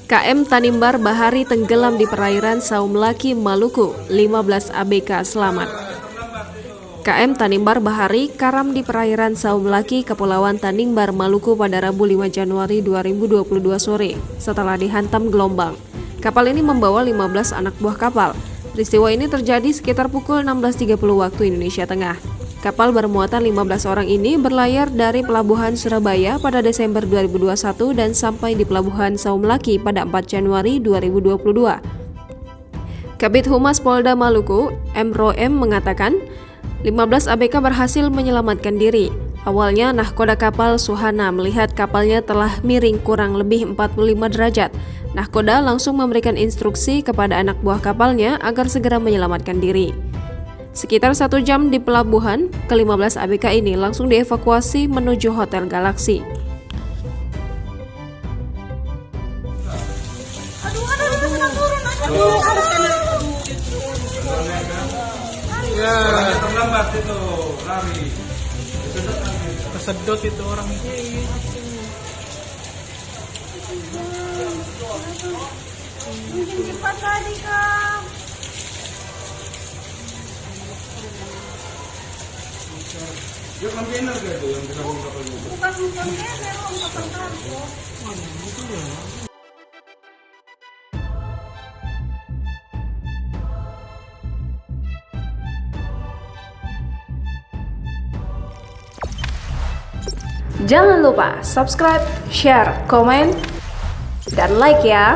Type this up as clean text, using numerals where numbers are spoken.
KM Tanimbar Bahari tenggelam di perairan Saumlaki, Maluku, 15 ABK selamat. KM Tanimbar Bahari karam di perairan Saumlaki, Kepulauan Tanimbar, Maluku pada Rabu 5 Januari 2022 sore setelah dihantam gelombang. Kapal ini membawa 15 anak buah kapal. Peristiwa ini terjadi sekitar pukul 16.30 waktu Indonesia Tengah. Kapal bermuatan 15 orang ini berlayar dari Pelabuhan Surabaya pada Desember 2021 dan sampai di Pelabuhan Saumlaki pada 4 Januari 2022. Kabid Humas Polda Maluku, M. Roem mengatakan, 15 ABK berhasil menyelamatkan diri. Awalnya nahkoda kapal Suhana melihat kapalnya telah miring kurang lebih 45 derajat. Nahkoda langsung memberikan instruksi kepada anak buah kapalnya agar segera menyelamatkan diri. Sekitar 1 jam di pelabuhan, ke-15 ABK ini langsung dievakuasi menuju Hotel Galaxy. Ya, terlambat itu lari. Kesedot itu orang itu. Mungkin cepat tadi, Kak. Ya kontainer kayak itu yang bisa kapal itu. Bukan kontainer, bukan kargo. Jangan lupa subscribe, share, komen, dan like ya.